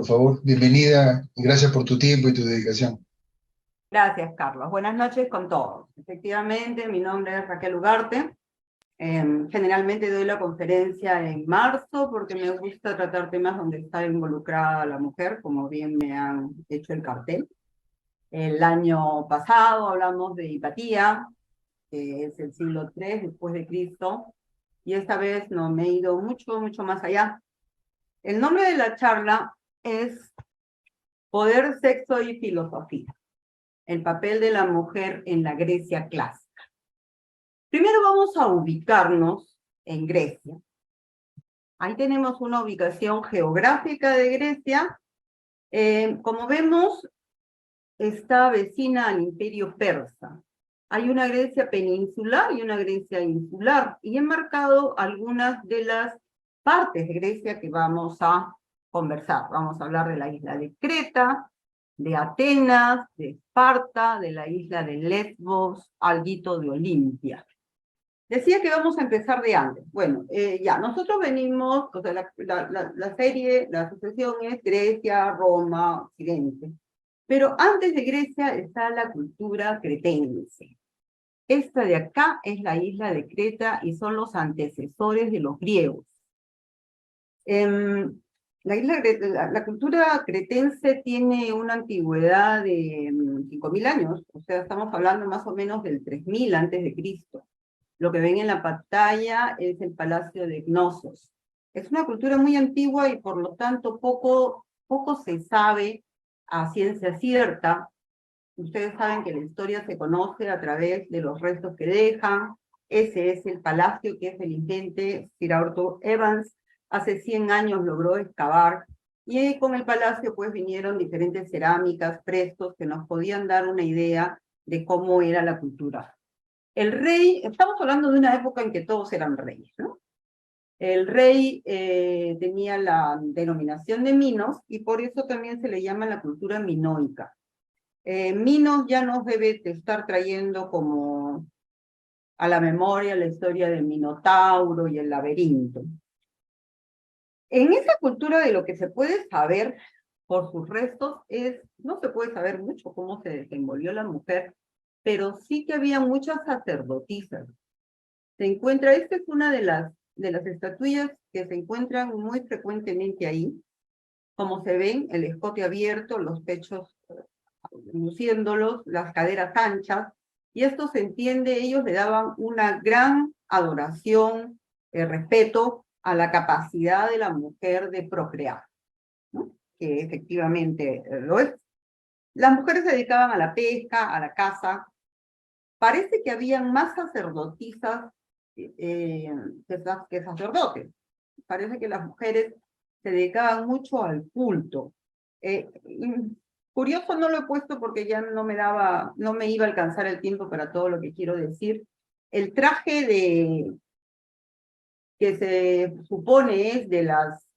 por favor. Bienvenida y gracias por tu tiempo y tu dedicación. Gracias, Carlos. Buenas noches con todos. Efectivamente, mi nombre es Raquel Ugarte. Generalmente doy la conferencia en marzo porque me gusta tratar temas donde está involucrada la mujer, como bien me han hecho el cartel. El año pasado hablamos de Hipatía, que es el siglo III después de Cristo, y esta vez no me he ido mucho más allá. El nombre de la charla es Poder, Sexo y Filosofía. El papel de la mujer en la Grecia clásica. Primero vamos a ubicarnos en Grecia. Ahí tenemos una ubicación geográfica de Grecia. Como vemos, está vecina al Imperio Persa. Hay una Grecia peninsular y una Grecia insular, y he marcado algunas de las partes de Grecia que vamos a conversar. Vamos a hablar de la isla de Creta, de Atenas, de Esparta, de la isla de Lesbos, alguito de Olimpia. Decía que vamos a empezar de antes. Bueno, ya, nosotros venimos, o sea, la serie, la sucesión es Grecia, Roma, Occidente. Pero antes de Grecia está la cultura cretense. Esta de acá es la isla de Creta y son los antecesores de los griegos. La cultura cretense tiene una antigüedad de 5.000 años, o sea, estamos hablando más o menos del 3000 antes de Cristo. Lo que ven en la pantalla es el Palacio de Cnosos. Es una cultura muy antigua y por lo tanto poco se sabe a ciencia cierta. Ustedes saben que la historia se conoce a través de los restos que dejan. Ese es el palacio que es el ingente Sir Arthur Evans. Hace 100 años logró excavar. Y con el palacio pues vinieron diferentes cerámicas, frescos que nos podían dar una idea de cómo era la cultura. El rey, estamos hablando de una época en que todos eran reyes, ¿no? El rey tenía la denominación de Minos y por eso también se le llama la cultura minoica. Minos ya nos debe de estar trayendo como a la memoria la historia del Minotauro y el laberinto. En esa cultura de lo que se puede saber por sus restos no se puede saber mucho cómo se desenvolvió la mujer, pero sí que había muchas sacerdotisas. Esta es una de las estatuillas que se encuentran muy frecuentemente ahí. Como se ven, el escote abierto, los pechos luciéndolos, las caderas anchas, y esto se entiende, ellos le daban una gran adoración, respeto a la capacidad de la mujer de procrear, ¿no? Que efectivamente lo es. Las mujeres se dedicaban a la pesca, a la caza. Parece que habían más sacerdotisas que sacerdotes. Parece que las mujeres se dedicaban mucho al culto. Curioso no lo he puesto porque ya no me iba a alcanzar el tiempo para todo lo que quiero decir. El traje que se supone es de las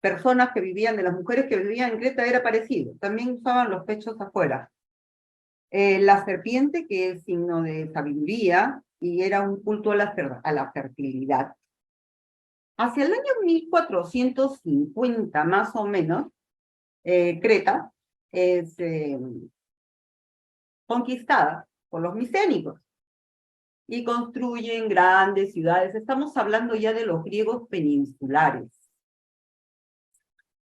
personas que vivían, de las mujeres que vivían en Creta, era parecido. También usaban los pechos afuera. La serpiente, que es signo de sabiduría, y era un culto a la fertilidad. Hacia el año 1450, más o menos, Creta es conquistada por los micénicos y construyen grandes ciudades. Estamos hablando ya de los griegos peninsulares.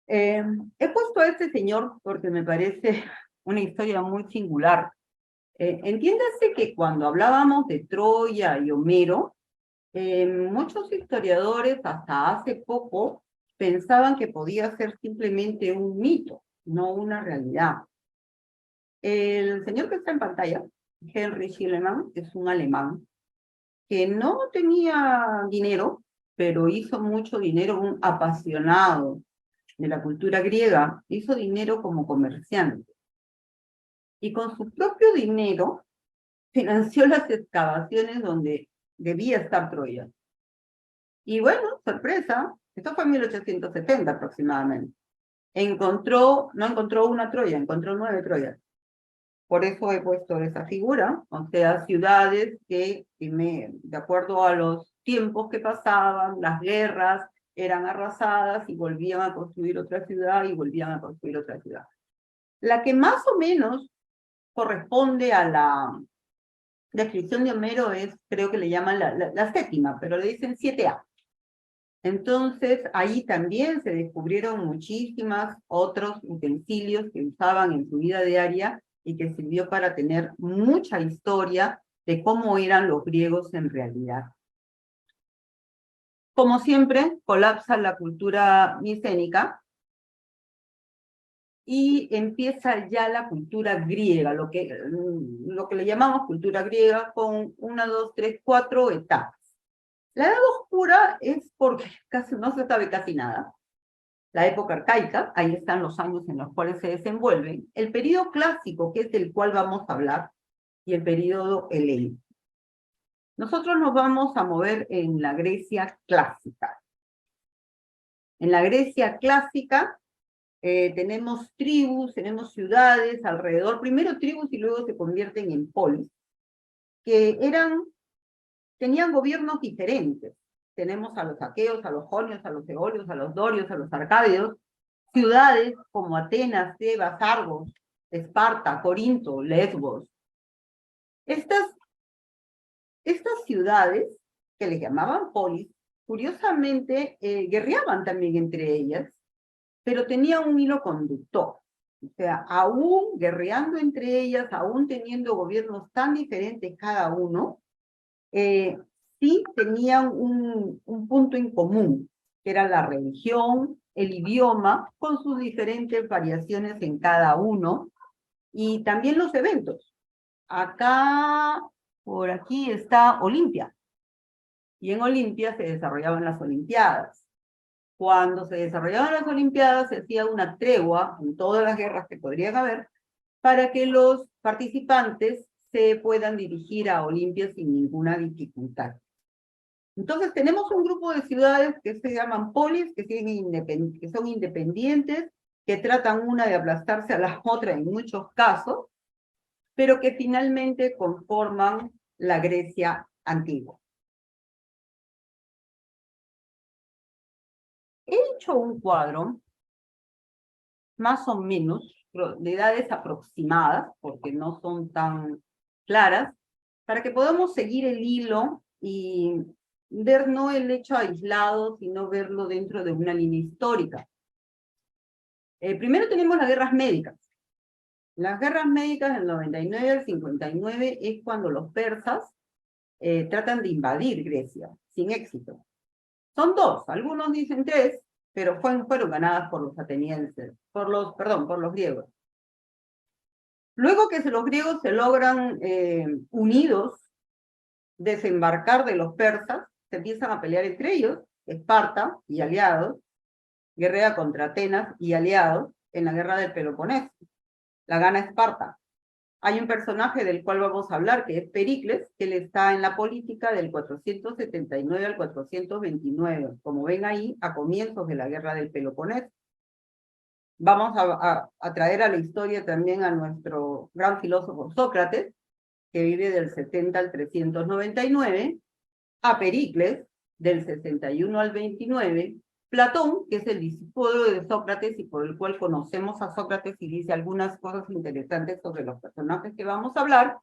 He puesto a este señor porque me parece una historia muy singular. Entiéndase que cuando hablábamos de Troya y Homero, muchos historiadores hasta hace poco pensaban que podía ser simplemente un mito, no una realidad. El señor que está en pantalla, Henry Schliemann, es un alemán que no tenía dinero, pero hizo mucho dinero, un apasionado de la cultura griega, hizo dinero como comerciante. Y con su propio dinero financió las excavaciones donde debía estar Troya. Y bueno, sorpresa, esto fue en 1870 aproximadamente. No encontró una Troya, encontró 9 Troyas. Por eso he puesto esa figura, o sea, ciudades que, de acuerdo a los tiempos que pasaban, las guerras, eran arrasadas y volvían a construir otra ciudad y volvían a construir otra ciudad. La que más o menos corresponde a la descripción de Homero es, creo que le llaman la séptima, pero le dicen 7A. Entonces, ahí también se descubrieron muchísimos otros utensilios que usaban en su vida diaria y que sirvió para tener mucha historia de cómo eran los griegos en realidad. Como siempre, colapsa la cultura micénica y empieza ya la cultura griega, lo que le llamamos cultura griega, con 1, 2, 3, 4 etapas. La edad oscura es porque casi no se sabe casi nada. La época arcaica, ahí están los años en los cuales se desenvuelven. El período clásico, que es del cual vamos a hablar, y el período helénico. Nosotros nos vamos a mover en la Grecia clásica. En la Grecia clásica tenemos tribus, tenemos ciudades alrededor, primero tribus y luego se convierten en polis, que tenían gobiernos diferentes. Tenemos a los aqueos, a los jonios, a los eolios, a los dorios, a los arcádios, ciudades como Atenas, Tebas, Argos, Esparta, Corinto, Lesbos. Estas ciudades, que les llamaban polis, curiosamente guerreaban también entre ellas, pero tenían un hilo conductor. O sea, aún guerreando entre ellas, aún teniendo gobiernos tan diferentes cada uno, sí tenían un punto en común, que era la religión, el idioma, con sus diferentes variaciones en cada uno, y también los eventos. Acá, por aquí está Olimpia, y en Olimpia se desarrollaban las Olimpiadas. Cuando se desarrollaban las Olimpiadas, se hacía una tregua en todas las guerras que podrían haber, para que los participantes se puedan dirigir a Olimpia sin ninguna dificultad. Entonces tenemos un grupo de ciudades que se llaman polis, que son independientes, que tratan una de aplastarse a la otra en muchos casos, pero que finalmente conforman la Grecia antigua. He hecho un cuadro, más o menos, de edades aproximadas, porque no son tan claras, para que podamos seguir el hilo y ver no el hecho aislado, sino verlo dentro de una línea histórica. Primero tenemos las guerras médicas. Las guerras médicas del 99 al 59 es cuando los persas tratan de invadir Grecia, sin éxito. Son 2, algunos dicen 3, pero fueron ganadas por los atenienses, por los griegos. Luego que los griegos se logran unidos desembarcar de los persas, se empiezan a pelear entre ellos, Esparta y aliados, guerrea contra Atenas y aliados en la guerra del Peloponeso. La gana Esparta. Hay un personaje del cual vamos a hablar, que es Pericles, que él está en la política del 479 al 429, como ven ahí, a comienzos de la guerra del Peloponeso. Vamos a traer a la historia también a nuestro gran filósofo Sócrates, que vive del 70 al 399, a Pericles, del 61 al 29, Platón, que es el discípulo de Sócrates y por el cual conocemos a Sócrates y dice algunas cosas interesantes sobre los personajes que vamos a hablar,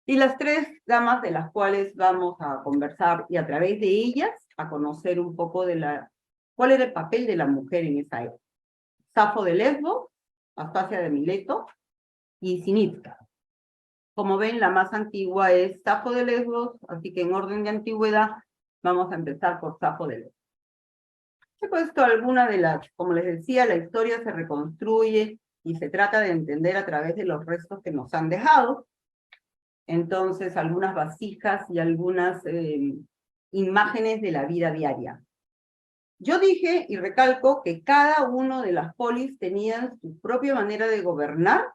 y las 3 damas de las cuales vamos a conversar y a través de ellas a conocer un poco de cuál era el papel de la mujer en esa época. Safo de Lesbos, Aspasia de Mileto y Sinitka. Como ven, la más antigua es Safo de Lesbos, así que en orden de antigüedad vamos a empezar por Safo de Lesbos. He puesto alguna de las, como les decía, la historia se reconstruye y se trata de entender a través de los restos que nos han dejado. Entonces, algunas vasijas y algunas imágenes de la vida diaria. Yo dije y recalco que cada uno de las polis tenían su propia manera de gobernar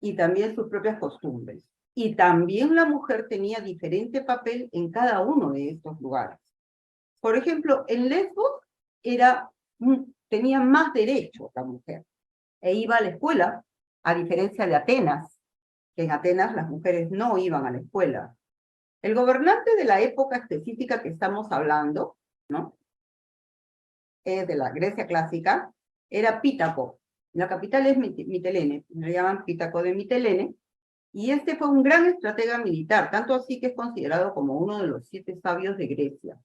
y también sus propias costumbres. Y también la mujer tenía diferente papel en cada uno de estos lugares. Por ejemplo, en Lesbos tenía más derecho la mujer, e iba a la escuela, a diferencia de Atenas, que en Atenas las mujeres no iban a la escuela. El gobernante de la época específica que estamos hablando, ¿no?, de la Grecia clásica, era Pítaco. La capital es Mitilene, le llaman Pítaco de Mitilene, y este fue un gran estratega militar, tanto así que es considerado como uno de los 7 sabios de Grecia.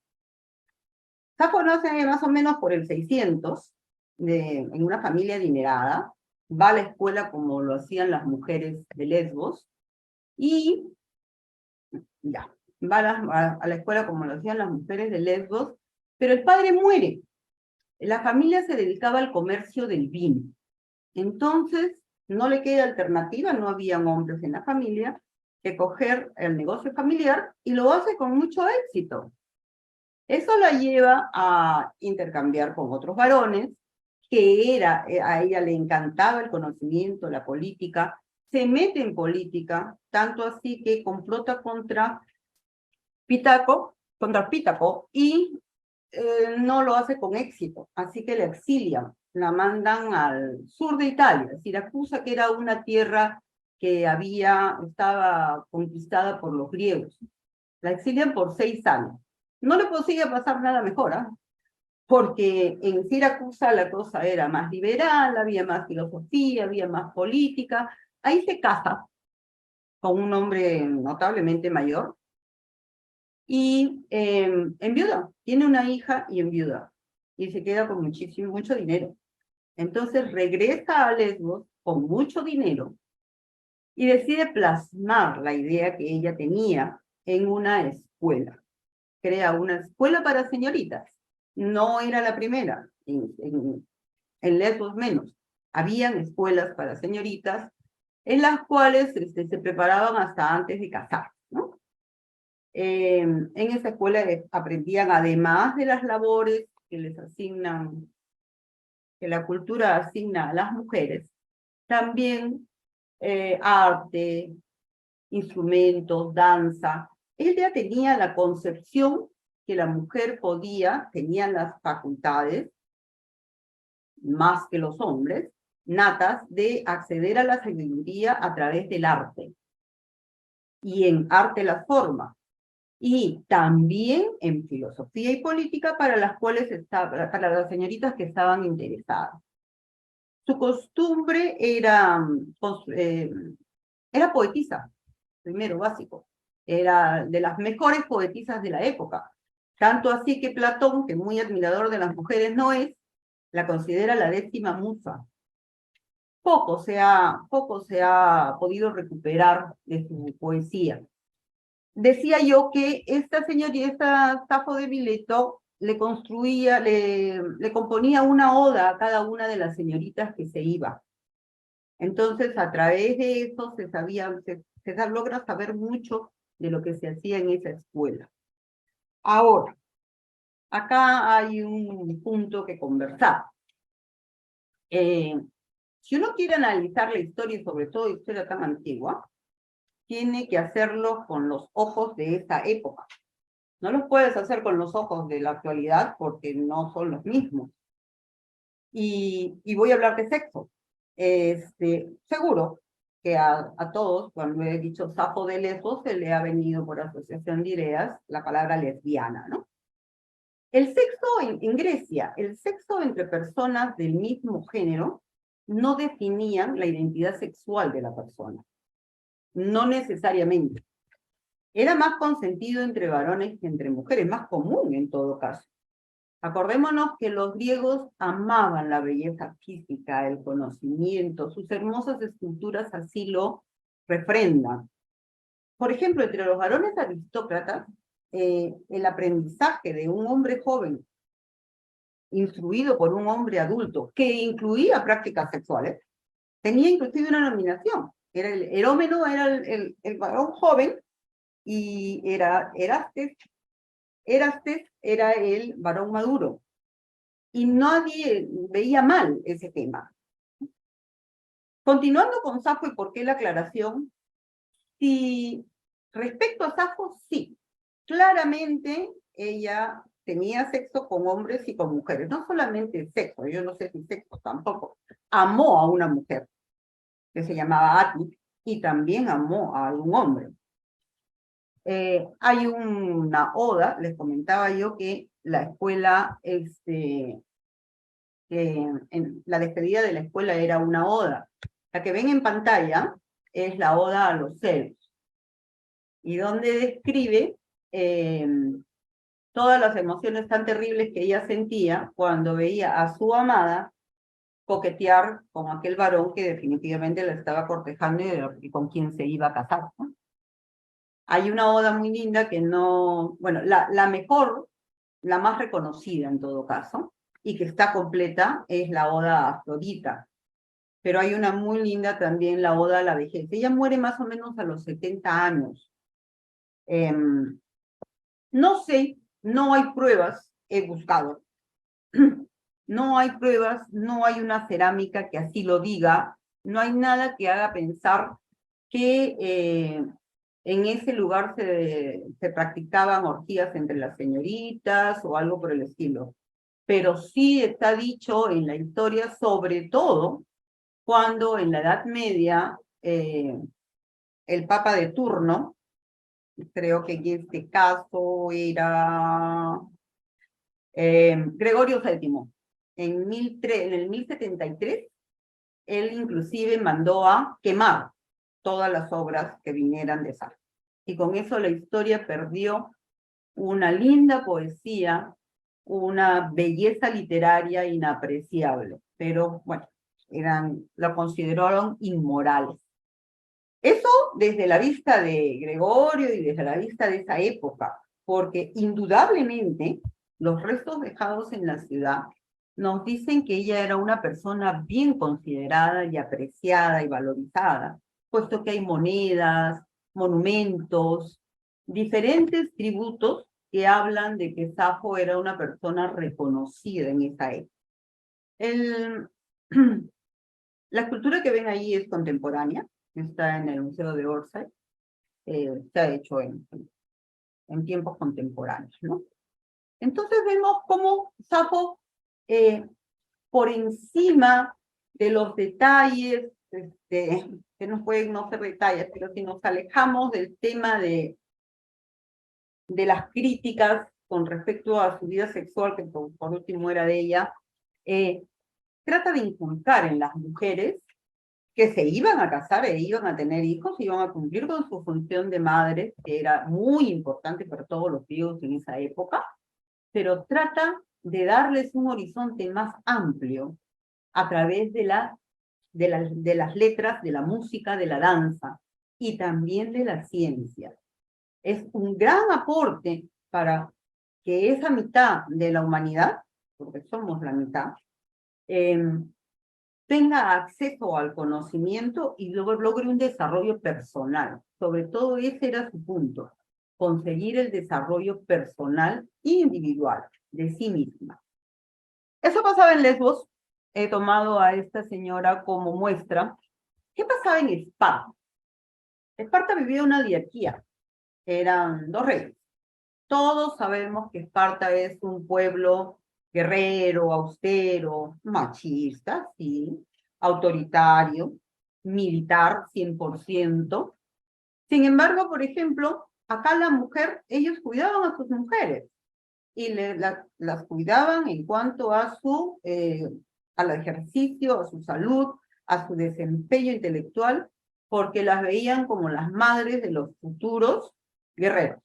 Safo nace más o menos por el 600, en una familia adinerada, va a la escuela como lo hacían las mujeres de Lesbos, y ya, va a la escuela como lo hacían las mujeres de Lesbos, pero el padre muere. La familia se dedicaba al comercio del vino. Entonces, no le queda alternativa, no habían hombres en la familia, que coger el negocio familiar, y lo hace con mucho éxito. Eso la lleva a intercambiar con otros varones, a ella le encantaba el conocimiento, la política, se mete en política, tanto así que complota contra Pítaco, y no lo hace con éxito, así que la exilian, la mandan al sur de Italia, Siracusa, que era una tierra que estaba conquistada por los griegos. La exilian por 6 años. No le podía pasar nada mejor, ¿eh? Porque en Siracusa la cosa era más liberal, había más filosofía, había más política. Ahí se casa con un hombre notablemente mayor y enviuda. Tiene una hija y enviuda. Y se queda con mucho dinero. Entonces regresa a Lesbos con mucho dinero y decide plasmar la idea que ella tenía en una escuela. Crea una escuela para señoritas. No era la primera, en Lesbos menos. Habían escuelas para señoritas en las cuales se preparaban hasta antes de casar, ¿no? En esa escuela aprendían, además de las labores que les asignan, que la cultura asigna a las mujeres, también arte, instrumentos, danza. Ella tenía la concepción que la mujer tenía las facultades, más que los hombres, natas, de acceder a la sabiduría a través del arte. Y en arte las formas. Y también en filosofía y política para las para las señoritas que estaban interesadas. Su costumbre era poetisa, primero básico. Era de las mejores poetisas de la época. Tanto así que Platón, que muy admirador de las mujeres no es, la considera la 10ª musa. Poco se ha podido recuperar de su poesía. Decía yo que esta Safo de Mileto le componía una oda a cada una de las señoritas que se iba. Entonces, a través de eso se logra saber mucho de lo que se hacía en esa escuela. Ahora, acá hay un punto que conversar. Si uno quiere analizar la historia, y sobre todo historia tan antigua, tiene que hacerlo con los ojos de esa época. No los puedes hacer con los ojos de la actualidad porque no son los mismos. Y voy a hablar de sexo. Seguro que a todos, cuando he dicho Safo de Lesbos, se le ha venido por asociación de ideas la palabra lesbiana, ¿no? El sexo en Grecia, el sexo entre personas del mismo género no definían la identidad sexual de la persona. No necesariamente. Era más consentido entre varones que entre mujeres, más común en todo caso. Acordémonos que los griegos amaban la belleza física, el conocimiento, sus hermosas esculturas así lo refrendan. Por ejemplo, entre los varones aristócratas, el aprendizaje de un hombre joven instruido por un hombre adulto, que incluía prácticas sexuales, tenía inclusive una nominación. El erómeno era el varón joven y Erastes era el varón maduro. Y nadie veía mal ese tema. Continuando con Safo y por qué la aclaración, si respecto a Safo, sí, claramente ella tenía sexo con hombres y con mujeres, no solamente sexo, yo no sé si sexo tampoco, amó a una mujer que se llamaba Ati y también amó a un hombre. Hay una oda, les comentaba yo que la escuela que en la despedida de la escuela era una oda. La que ven en pantalla es la oda a los celos, y donde describe todas las emociones tan terribles que ella sentía cuando veía a su amada coquetear con aquel varón que definitivamente la estaba cortejando y con quien se iba a casar, ¿no? Hay una oda muy linda que no, bueno, la mejor, la más reconocida en todo caso, y que está completa, es la oda a Afrodita. Pero hay una muy linda también, la oda a la vejez. Ella muere más o menos a los 70 años. No sé, no hay pruebas, he buscado. No hay pruebas, no hay una cerámica que así lo diga, no hay nada que haga pensar que en ese lugar se practicaban orgías entre las señoritas o algo por el estilo. Pero sí está dicho en la historia, sobre todo cuando en la Edad Media el papa de turno, creo que en este caso era Gregorio VII, en el 1073, él inclusive mandó a quemar todas las obras que vinieran de Safo. Y con eso la historia perdió una linda poesía, una belleza literaria inapreciable, pero bueno, lo consideraron inmorales. Eso desde la vista de Gregorio y desde la vista de esa época, porque indudablemente los restos dejados en la ciudad nos dicen que ella era una persona bien considerada y apreciada y valorizada, puesto que hay monedas, monumentos, diferentes tributos que hablan de que Safo era una persona reconocida en esa época. La escultura que ven ahí es contemporánea, está en el Museo de Orsay, se ha hecho en tiempos contemporáneos, ¿no? Entonces vemos cómo Safo, por encima de los detalles, que nos pueden no ser detalles, pero si nos alejamos del tema de las críticas con respecto a su vida sexual, que por último era de ella, trata de inculcar en las mujeres que se iban a casar e iban a tener hijos, iban a cumplir con su función de madre, que era muy importante para todos los griegos en esa época, pero trata de darles un horizonte más amplio a través de las letras, de la música, de la danza y también de la ciencia. Es un gran aporte para que esa mitad de la humanidad, porque somos la mitad, tenga acceso al conocimiento y luego logre un desarrollo personal. Sobre todo ese era su punto, conseguir el desarrollo personal e individual de sí misma. Eso pasaba en Lesbos. He tomado a esta señora como muestra. ¿Qué pasaba en Esparta? Esparta vivía una diarquía. Eran 2 reyes. Todos sabemos que Esparta es un pueblo guerrero, austero, machista, sí, autoritario, militar 100%. Sin embargo, por ejemplo, acá la mujer, ellos cuidaban a sus mujeres y las cuidaban en cuanto a al ejercicio, a su salud, a su desempeño intelectual, porque las veían como las madres de los futuros guerreros.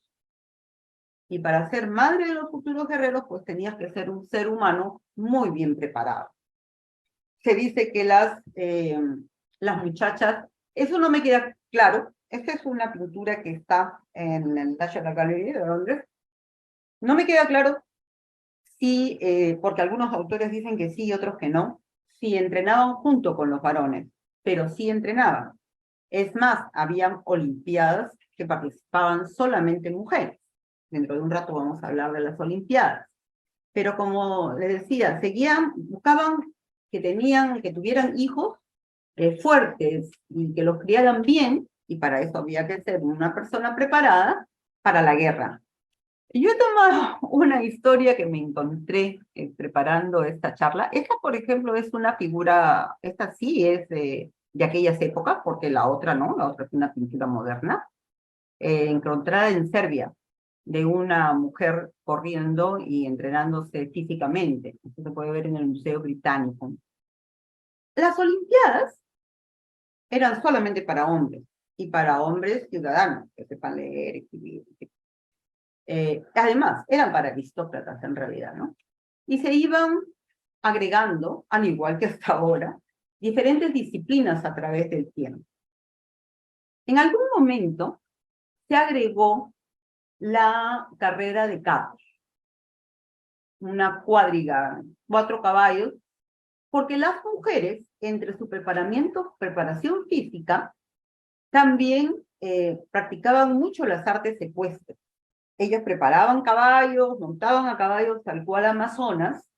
Y para ser madre de los futuros guerreros, pues tenías que ser un ser humano muy bien preparado. Se dice que las muchachas, eso no me queda claro, esta es una pintura que está en el National Gallery de Londres, no me queda claro si, porque algunos autores dicen que sí y otros que no, si entrenaban junto con los varones, pero sí entrenaban. Es más, habían olimpiadas que participaban solamente mujeres. Dentro de un rato vamos a hablar de las olimpiadas. Pero como les decía, buscaban que tuvieran hijos fuertes y que los criaran bien, y para eso había que ser una persona preparada para la guerra. Yo he tomado una historia que me encontré preparando esta charla. Esta, por ejemplo, es una figura, esta sí es de aquellas épocas, porque la otra no, la otra es una pintura moderna, encontrada en Serbia. de una mujer corriendo y entrenándose físicamente. Esto se puede ver en el Museo Británico. Las Olimpiadas eran solamente para hombres, y para hombres ciudadanos, que sepan leer, escribir. Además, eran para aristócratas en realidad, ¿no? Y se iban agregando, al igual que hasta ahora, diferentes disciplinas a través del tiempo. En algún momento se agregó la carrera de carros, una cuadriga, 4 caballos, porque las mujeres, entre su preparación física, también practicaban mucho las artes ecuestres. Ellas preparaban caballos, montaban a caballos tal cual amazonas,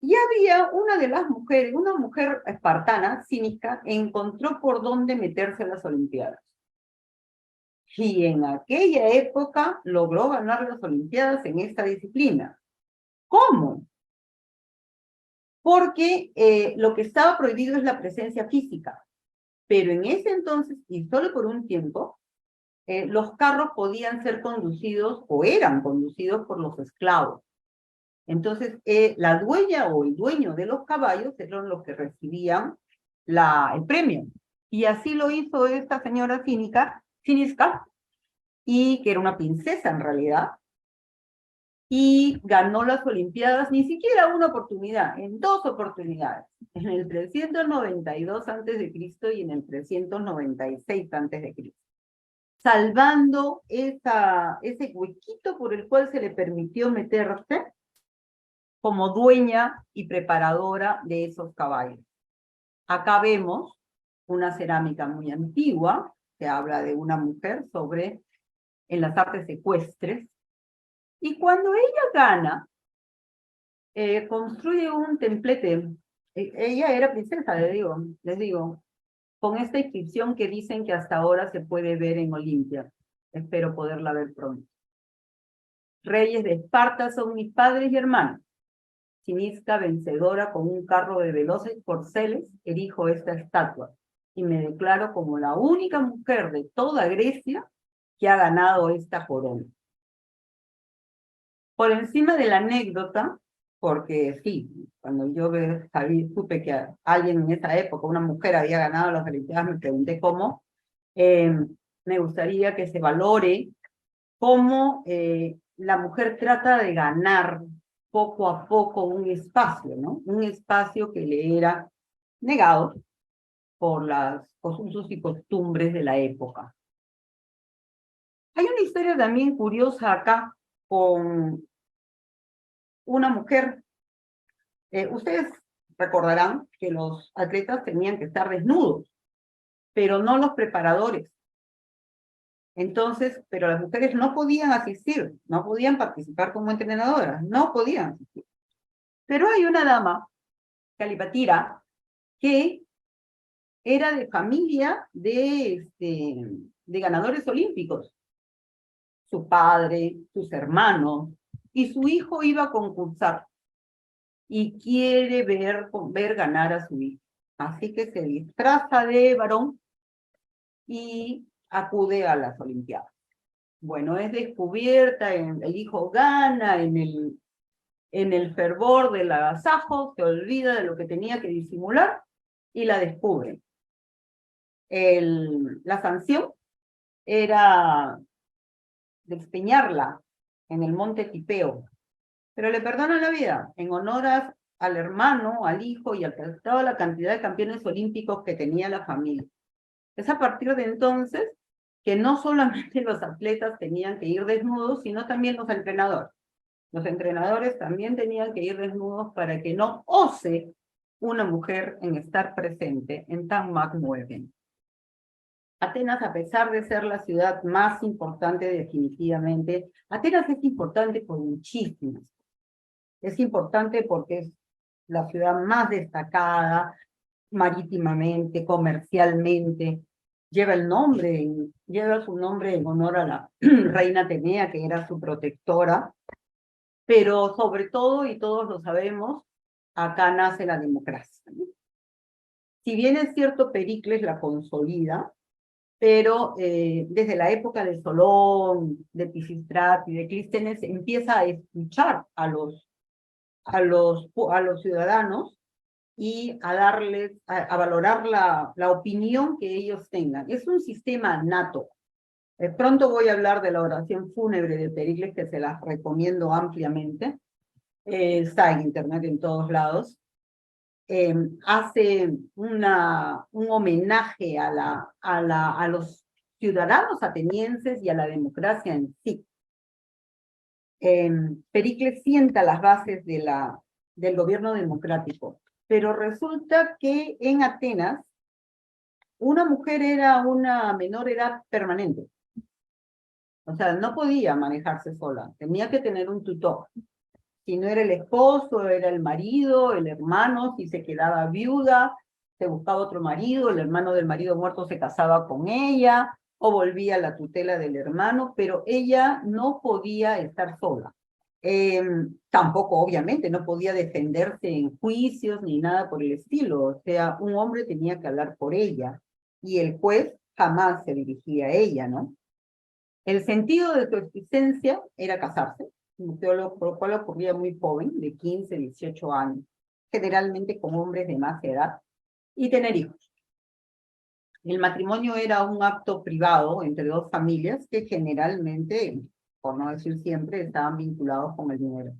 y había una de las mujeres, una mujer espartana, cínica, encontró por dónde meterse a las Olimpiadas. Y en aquella época logró ganar las Olimpiadas en esta disciplina. ¿Cómo? Porque lo que estaba prohibido es la presencia física. Pero en ese entonces, y solo por un tiempo, los carros podían ser conducidos o eran conducidos por los esclavos. Entonces, la dueña o el dueño de los caballos eran los que recibían el premio. Y así lo hizo esta señora Cínica, y que era una princesa en realidad, y ganó las Olimpiadas, ni siquiera una oportunidad, en 2 oportunidades, en el 392 a.C. y en el 396 a.C., salvando ese huequito por el cual se le permitió meterse como dueña y preparadora de esos caballos. Acá vemos una cerámica muy antigua, que habla de una mujer en las artes ecuestres, y cuando ella gana, construye un templete. Ella era princesa, les digo, con esta inscripción que dicen que hasta ahora se puede ver en Olimpia. Espero poderla ver pronto. Reyes de Esparta son mis padres y hermanos. Cinisca, vencedora con un carro de veloces corceles, erijo esta estatua y me declaro como la única mujer de toda Grecia que ha ganado esta corona. Por encima de la anécdota, porque sí, cuando yo supe que alguien en esa época, una mujer, había ganado las Olimpiadas, me pregunté cómo. Me gustaría que se valore cómo la mujer trata de ganar poco a poco un espacio, ¿no? Un espacio que le era negado por los usos y costumbres de la época. Hay una historia también curiosa acá con una mujer. Ustedes recordarán que los atletas tenían que estar desnudos, pero no los preparadores. Entonces, pero las mujeres no podían asistir, no podían participar como entrenadoras, no podían asistir. Pero hay una dama, Calipatira, que era de familia de ganadores olímpicos. Su padre, sus hermanos, y su hijo iba a concursar. Y quiere ver ganar a su hijo. Así que se disfraza de varón y acude a las Olimpiadas. Bueno, es descubierta, el hijo gana en el fervor del agasajo, se olvida de lo que tenía que disimular y la descubre. La sanción era despeñarla en el monte Tipeo, pero le perdonan la vida en honor al hermano, al hijo y a toda la cantidad de campeones olímpicos que tenía la familia. Es a partir de entonces que no solamente los atletas tenían que ir desnudos, sino también los entrenadores. Los entrenadores también tenían que ir desnudos para que no ose una mujer en estar presente en tan magno evento. Atenas, a pesar de ser la ciudad más importante definitivamente, Atenas es importante por muchísimas. Es importante porque es la ciudad más destacada marítimamente, comercialmente. Lleva su nombre en honor a la reina Atenea, que era su protectora, pero sobre todo, y todos lo sabemos, acá nace la democracia. Si bien es cierto, Pericles la consolida, pero desde la época de Solón, de Pisístrato y de Clístenes empieza a escuchar a los ciudadanos y a darles, a valorar la opinión que ellos tengan. Es un sistema nato. Pronto voy a hablar de la oración fúnebre de Pericles, que se las recomiendo ampliamente. Está en internet en todos lados. Hace un homenaje a los ciudadanos atenienses y a la democracia en sí. Pericles sienta las bases del gobierno democrático, pero resulta que en Atenas una mujer era una menor edad permanente. O sea, no podía manejarse sola, tenía que tener un tutor. Si no era el esposo, era el marido, el hermano, si se quedaba viuda, se buscaba otro marido, el hermano del marido muerto se casaba con ella, o volvía a la tutela del hermano, pero ella no podía estar sola. Tampoco, obviamente, no podía defenderse en juicios ni nada por el estilo. O sea, un hombre tenía que hablar por ella, y el juez jamás se dirigía a ella, ¿no? El sentido de su existencia era casarse, por lo cual ocurría muy joven, de 15, 18 años, generalmente con hombres de más edad, y tener hijos. El matrimonio era un acto privado entre dos familias que generalmente, por no decir siempre, estaban vinculados con el dinero.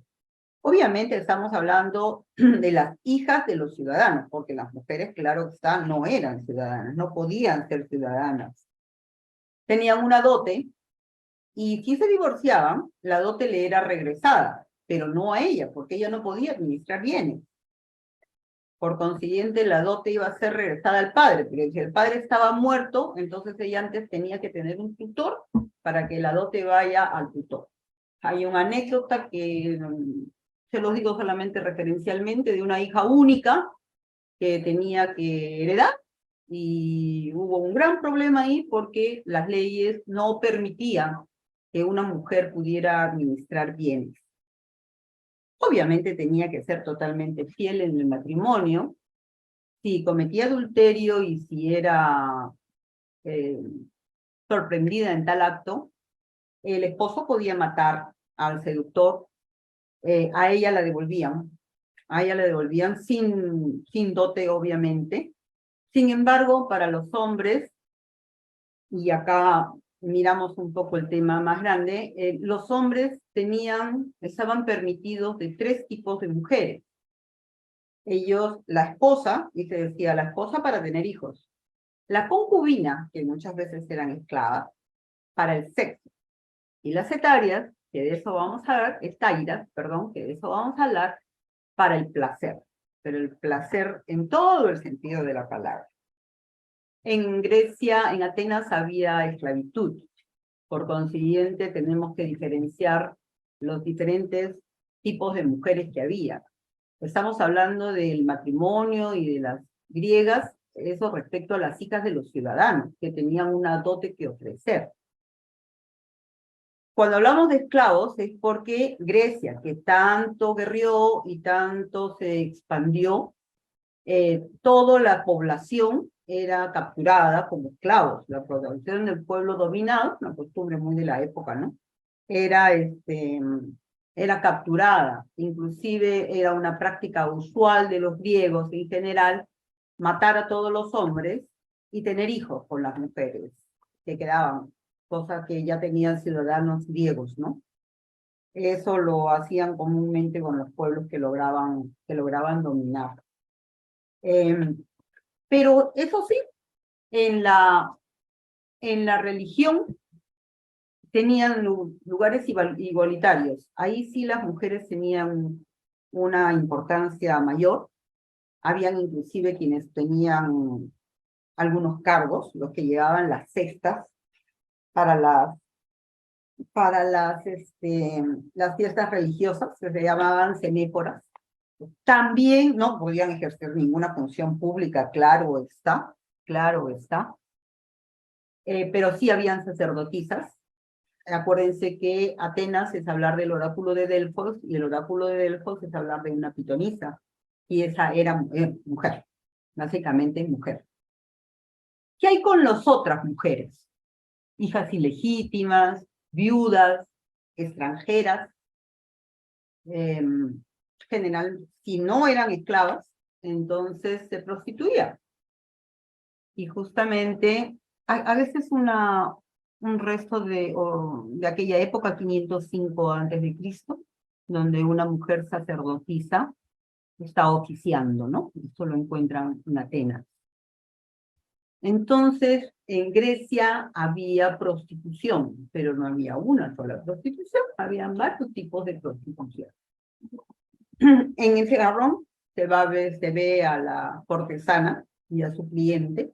Obviamente estamos hablando de las hijas de los ciudadanos, porque las mujeres, claro está, no eran ciudadanas, no podían ser ciudadanas. Tenían una dote, y si se divorciaban, la dote le era regresada, pero no a ella, porque ella no podía administrar bienes. Por consiguiente, la dote iba a ser regresada al padre, pero si el padre estaba muerto, entonces ella antes tenía que tener un tutor para que la dote vaya al tutor. Hay una anécdota que se los digo solamente referencialmente, de una hija única que tenía que heredar, y hubo un gran problema ahí porque las leyes no permitían que una mujer pudiera administrar bienes. Obviamente tenía que ser totalmente fiel en el matrimonio. Si cometía adulterio y si era sorprendida en tal acto, el esposo podía matar al seductor, a ella la devolvían. A ella la devolvían sin dote, obviamente. Sin embargo, para los hombres, y acá miramos un poco el tema más grande, los hombres estaban permitidos de 3 tipos de mujeres. Ellos, la esposa, y se decía la esposa para tener hijos, la concubina, que muchas veces eran esclavas, para el sexo, y las etarias, que de eso vamos a hablar, estairas, perdón, que de eso vamos a hablar, para el placer, pero el placer en todo el sentido de la palabra. En Grecia, en Atenas, había esclavitud. Por consiguiente, tenemos que diferenciar los diferentes tipos de mujeres que había. Estamos hablando del matrimonio y de las griegas, eso respecto a las hijas de los ciudadanos, que tenían una dote que ofrecer. Cuando hablamos de esclavos es porque Grecia, que tanto guerrió y tanto se expandió, toda la población era capturada como esclavos. La población del pueblo dominado, una costumbre muy de la época, ¿no? Era capturada. Inclusive era una práctica usual de los griegos en general matar a todos los hombres y tener hijos con las mujeres que quedaban, cosa que ya tenían ciudadanos griegos, ¿no? Eso lo hacían comúnmente con los pueblos que lograban dominar. Pero eso sí, en la religión tenían lugares igualitarios. Ahí sí las mujeres tenían una importancia mayor. Habían inclusive quienes tenían algunos cargos, los que llevaban las cestas para las fiestas religiosas, que se llamaban cenéforas. También no podían ejercer ninguna función pública, claro está, pero sí habían sacerdotisas. Acuérdense que Atenas es hablar del oráculo de Delfos, y el oráculo de Delfos es hablar de una pitonisa, y esa era mujer, básicamente mujer. ¿Qué hay con las otras mujeres? Hijas ilegítimas, viudas, extranjeras, general, si no eran esclavas, entonces se prostituían. Y justamente, a veces un resto de aquella época, 505 antes de Cristo, donde una mujer sacerdotisa está oficiando, ¿no? Esto lo encuentran en Atenas. Entonces, en Grecia había prostitución, pero no había una sola prostitución, habían varios tipos de prostitución. En ese jarrón se ve a la cortesana y a su cliente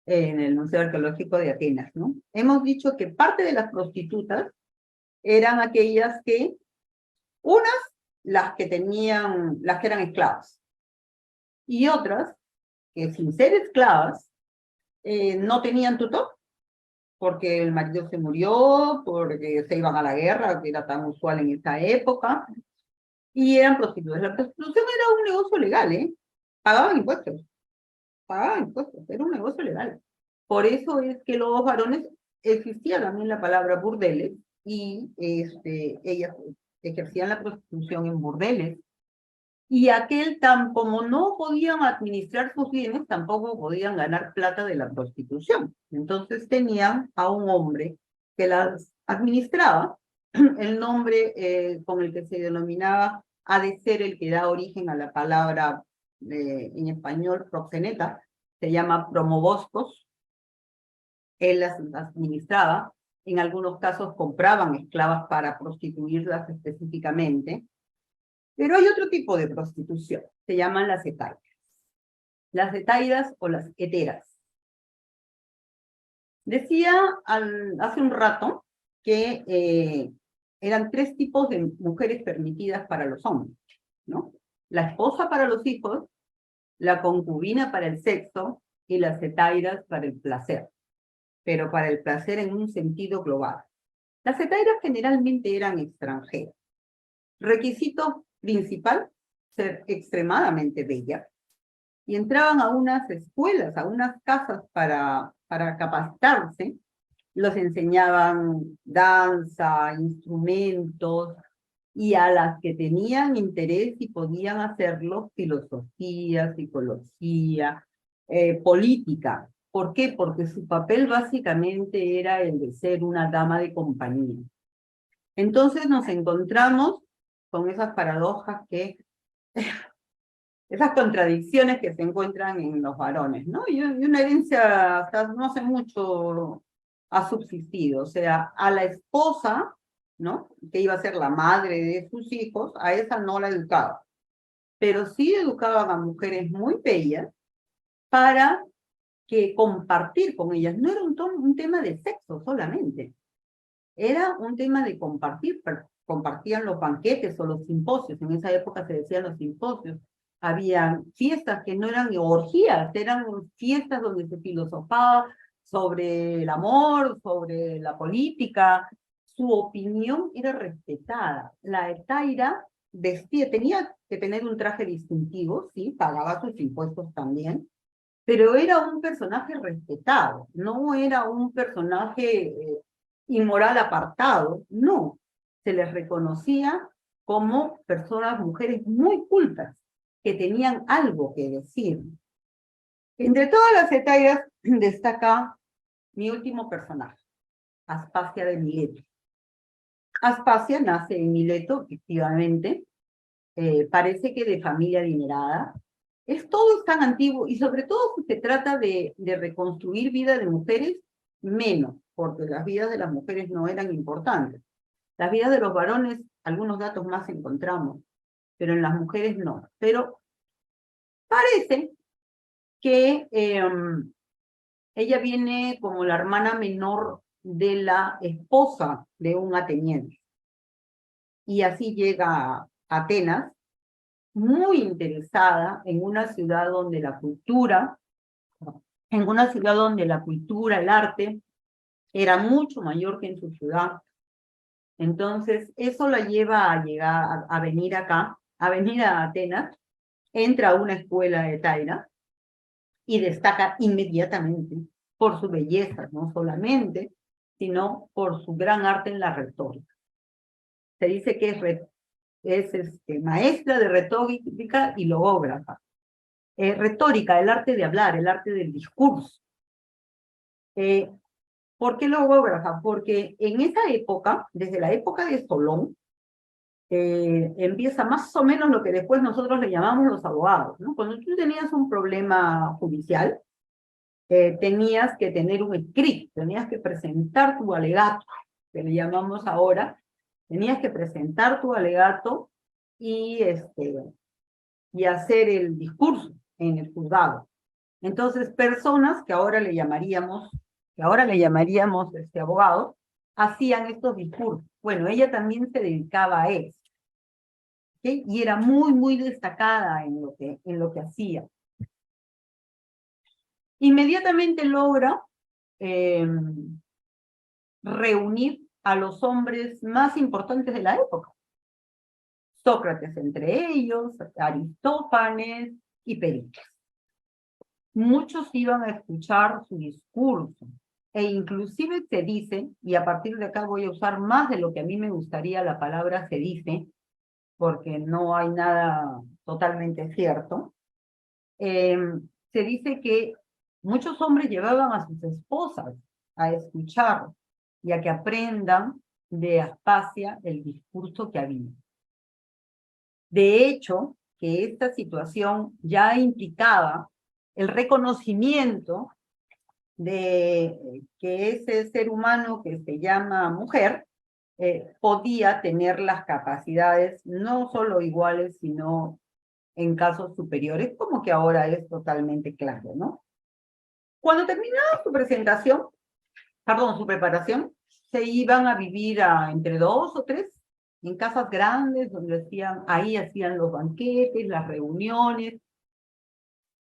en el Museo Arqueológico de Atenas, ¿no? Hemos dicho que parte de las prostitutas eran aquellas que, unas, las que eran esclavas, y otras, que sin ser esclavas, no tenían tutor, porque el marido se murió, porque se iban a la guerra, que era tan usual en esa época, y eran prostitutas. La prostitución era un negocio legal, ¿eh? Pagaban impuestos, era un negocio legal. Por eso es que los varones, existía también la palabra burdeles, y ellas ejercían la prostitución en burdeles, y como no podían administrar sus bienes, tampoco podían ganar plata de la prostitución. Entonces tenían a un hombre que las administraba. El nombre con el que se denominaba ha de ser el que da origen a la palabra en español proxeneta, se llama promoboscos. Él las administraba. En algunos casos compraban esclavas para prostituirlas específicamente. Pero hay otro tipo de prostitución, se llaman las hetairas. Las hetairas o las heteras. Decía hace un rato que eran 3 tipos de mujeres permitidas para los hombres, ¿no? La esposa para los hijos, la concubina para el sexo y las hetairas para el placer, pero para el placer en un sentido global. Las hetairas generalmente eran extranjeras. Requisito principal, ser extremadamente bella, y entraban a unas escuelas, a unas casas para capacitarse. Los enseñaban danza, instrumentos, y a las que tenían interés y podían hacerlo, filosofía, psicología, política. ¿Por qué? Porque su papel básicamente era el de ser una dama de compañía. Entonces nos encontramos con esas paradojas esas contradicciones que se encuentran en los varones, ¿no? Y una herencia hasta no hace mucho ha subsistido, o sea, a la esposa, ¿no? Que iba a ser la madre de sus hijos, a esa no la educaba, pero sí educaban a mujeres muy bellas para compartir con ellas. No era un tema de sexo solamente, era un tema de compartir. Compartían los banquetes o los simposios, en esa época se decían los simposios. Habían fiestas que no eran orgías, eran fiestas donde se filosofaba sobre el amor, sobre la política. Su opinión era respetada. La hetaira tenía que tener un traje distintivo, sí, pagaba sus impuestos también, pero era un personaje respetado, no era un personaje inmoral apartado, no. Se les reconocía como personas, mujeres muy cultas, que tenían algo que decir. Entre todas las hetairas destaca mi último personaje, Aspasia de Mileto. Aspasia nace en Mileto, efectivamente, parece que de familia adinerada. Todo es tan antiguo, y sobre todo si se trata de reconstruir vida de mujeres, menos, porque las vidas de las mujeres no eran importantes. Las vidas de los varones, algunos datos más encontramos, pero en las mujeres no. Pero parece que ella viene como la hermana menor de la esposa de un ateniense. Y así llega a Atenas, muy interesada en una ciudad donde la cultura, el arte, era mucho mayor que en su ciudad. Entonces, eso la lleva a venir acá, a venir a Atenas, entra a una escuela de Taira, y destaca inmediatamente por su belleza, no solamente, sino por su gran arte en la retórica. Se dice que es maestra de retórica y logógrafa. Retórica, el arte de hablar, el arte del discurso. ¿Por qué logógrafa? Porque en esa época, desde la época de Solón, empieza más o menos lo que después nosotros le llamamos los abogados, ¿no? Cuando tú tenías un problema judicial, tenías que tener un escrito, tenías que presentar tu alegato, que le llamamos ahora, tenías que presentar tu alegato y hacer el discurso en el juzgado. Entonces, personas que ahora le llamaríamos abogados, hacían estos discursos. Bueno, ella también se dedicaba a eso, ¿okay? Y era muy, muy destacada en lo que hacía. Inmediatamente logra reunir a los hombres más importantes de la época. Sócrates entre ellos, Aristófanes y Pericles. Muchos iban a escuchar su discurso, e inclusive se dice, y a partir de acá voy a usar más de lo que a mí me gustaría la palabra se dice, porque no hay nada totalmente cierto, se dice que muchos hombres llevaban a sus esposas a escuchar y a que aprendan de Aspasia el discurso que había. De hecho, que esta situación ya implicaba el reconocimiento de que ese ser humano que se llama mujer podía tener las capacidades no solo iguales, sino en casos superiores, como que ahora es totalmente claro, ¿no? Cuando terminaba su presentación, su preparación, se iban a vivir entre 2 o 3 en casas grandes, donde ahí hacían los banquetes, las reuniones.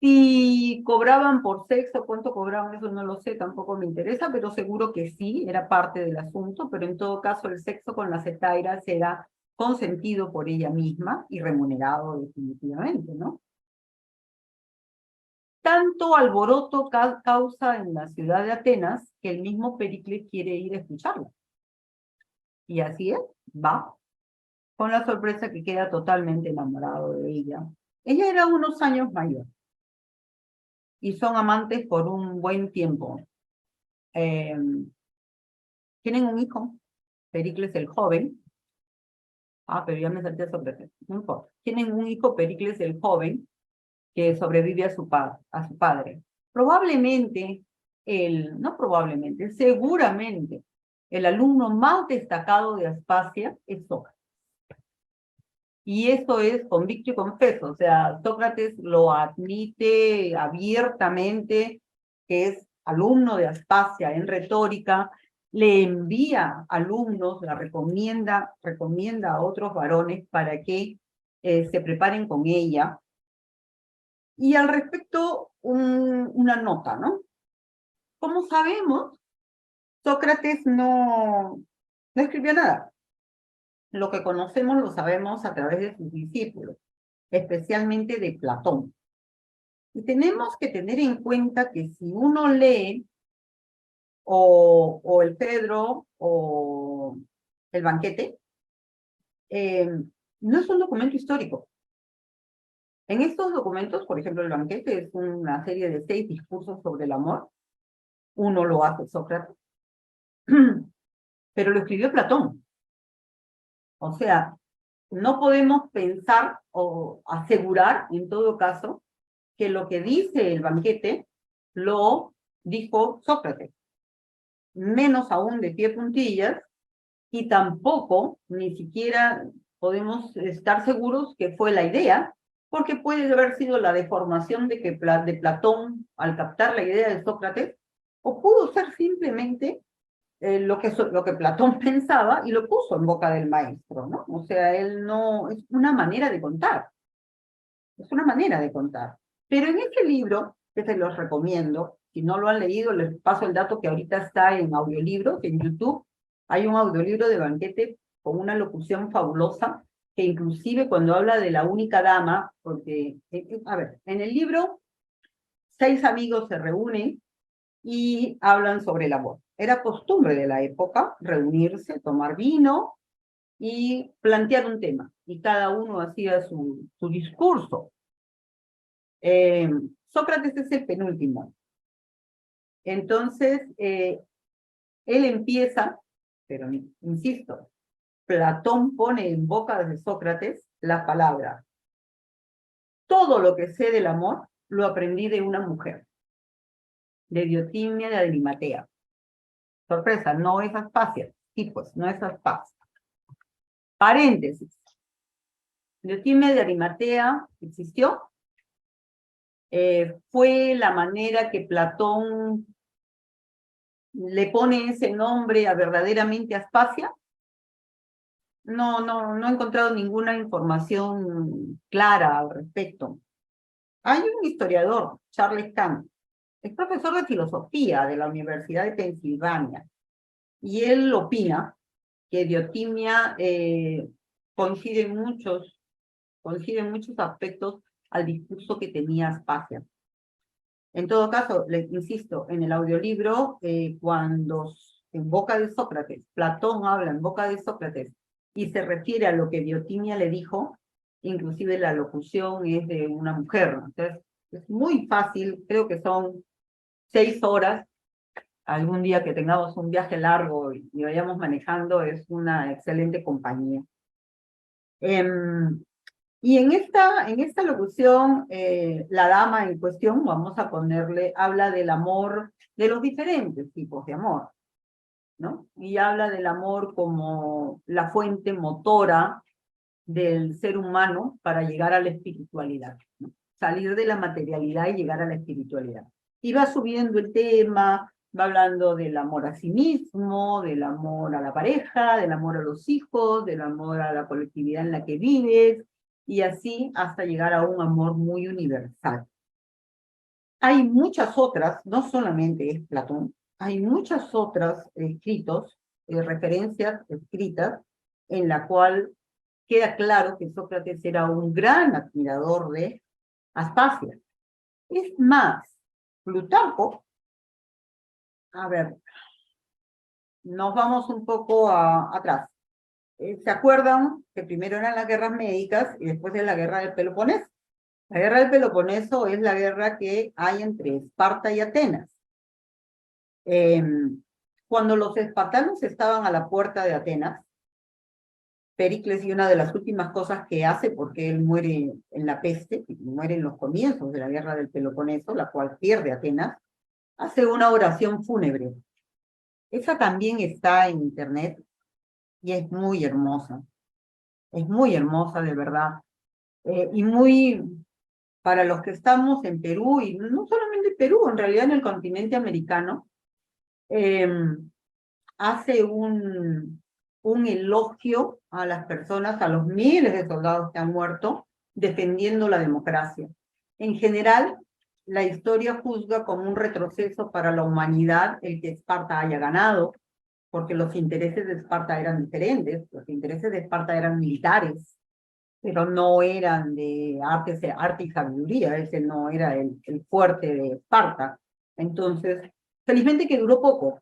Si cobraban por sexo, cuánto cobraban, eso no lo sé, tampoco me interesa, pero seguro que sí, era parte del asunto, pero en todo caso el sexo con las hetairas era consentido por ella misma y remunerado definitivamente, ¿no? Tanto alboroto causa en la ciudad de Atenas que el mismo Pericles quiere ir a escucharlo. Y así es, va, con la sorpresa que queda totalmente enamorado de ella. Ella era unos años mayor y son amantes por un buen tiempo. Tienen un hijo, Pericles el joven. Pero ya me salté sobre eso, no importa. Tienen un hijo, Pericles el joven, que sobrevive a su padre. Probablemente, seguramente, el alumno más destacado de Aspasia es Sócrates. Y eso es convicto y confeso, o sea, Sócrates lo admite abiertamente, que es alumno de Aspasia en retórica, le envía alumnos, la recomienda a otros varones para que se preparen con ella. Y al respecto, una nota, ¿no? Como sabemos, Sócrates no escribió nada. Lo que conocemos lo sabemos a través de sus discípulos, especialmente de Platón. Y tenemos que tener en cuenta que si uno lee o el Fedro o el Banquete, no es un documento histórico. En estos documentos, por ejemplo, el Banquete es una serie de 6 discursos sobre el amor. Uno lo hace Sócrates, pero lo escribió Platón. O sea, no podemos pensar o asegurar, en todo caso, que lo que dice el Banquete lo dijo Sócrates. Menos aún de pie puntillas, y tampoco ni siquiera podemos estar seguros que fue la idea, porque puede haber sido la deformación de Platón al captar la idea de Sócrates, o pudo ser simplemente lo que Platón pensaba y lo puso en boca del maestro, ¿no? O sea, él no, es una manera de contar. Es una manera de contar. Pero en este libro, que se los recomiendo, si no lo han leído, les paso el dato que ahorita está en audiolibro, que en YouTube hay un audiolibro de Banquete con una locución fabulosa, que inclusive cuando habla de la única dama, porque, a ver, en el libro 6 amigos se reúnen y hablan sobre el amor. Era costumbre de la época reunirse, tomar vino y plantear un tema. Y cada uno hacía su discurso. Sócrates es el penúltimo. Entonces, él empieza, pero insisto, Platón pone en boca de Sócrates la palabra: todo lo que sé del amor lo aprendí de una mujer, de Diotimia de Arimatea. Sorpresa, no es Aspasia. Sí, pues, no es Aspasia. Paréntesis. Diotimia de Arimatea existió. Fue la manera que Platón le pone ese nombre a verdaderamente Aspasia. No he encontrado ninguna información clara al respecto. Hay un historiador, Charles Kant, es profesor de filosofía de la Universidad de Pensilvania, y él opina que Diotimia coincide en muchos aspectos al discurso que tenía Aspasia. En todo caso, les insisto, en el audiolibro, cuando en boca de Sócrates, Platón habla en boca de Sócrates y se refiere a lo que Diotimia le dijo, inclusive la locución es de una mujer. Entonces, es muy fácil, creo que son 6 horas. Algún día que tengamos un viaje largo y vayamos manejando, es una excelente compañía. Y en esta locución, la dama en cuestión, vamos a ponerle, habla del amor, de los diferentes tipos de amor, ¿no? Y habla del amor como la fuente motora del ser humano para llegar a la espiritualidad, ¿no? Salir de la materialidad y llegar a la espiritualidad. Y va subiendo el tema, va hablando del amor a sí mismo, del amor a la pareja, del amor a los hijos, del amor a la colectividad en la que vives, y así hasta llegar a un amor muy universal. Hay muchas otras, no solamente es Platón, hay muchas otras escritos, referencias escritas, en la cual queda claro que Sócrates era un gran admirador de Aspasia. Es más, Plutarco, a ver, nos vamos un poco atrás. ¿Se acuerdan que primero eran las guerras médicas y después de la guerra del Peloponeso? La guerra del Peloponeso es la guerra que hay entre Esparta y Atenas. Cuando los espartanos estaban a la puerta de Atenas, Pericles, y una de las últimas cosas que hace, porque él muere en la peste, muere en los comienzos de la guerra del Peloponeso, la cual pierde Atenas, hace una oración fúnebre. Esa también está en internet y es muy hermosa. Es muy hermosa, de verdad. Y muy, para los que estamos en Perú, y no solamente en Perú, en realidad en el continente americano, hace un elogio a las personas, a los miles de soldados que han muerto defendiendo la democracia. En general, la historia juzga como un retroceso para la humanidad el que Esparta haya ganado, porque los intereses de Esparta eran diferentes. Los intereses de Esparta eran militares, pero no eran de arte y sabiduría. Ese no era el fuerte de Esparta. Entonces, felizmente que duró poco.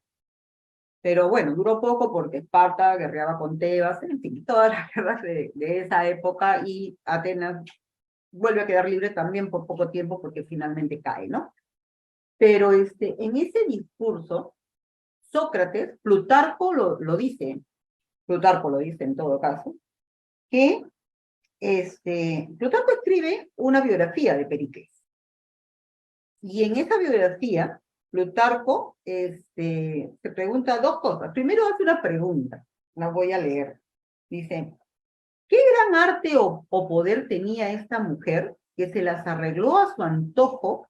Pero bueno, duró poco porque Esparta guerreaba con Tebas, en fin, todas las guerras de esa época, y Atenas vuelve a quedar libre también por poco tiempo porque finalmente cae, ¿no? Pero en ese discurso, Sócrates, Plutarco lo dice en todo caso, que Plutarco escribe una biografía de Pericles. Y en esa biografía, Plutarco se pregunta 2 cosas. Primero hace una pregunta, la voy a leer. Dice: ¿qué gran arte o poder tenía esta mujer que se las arregló a su antojo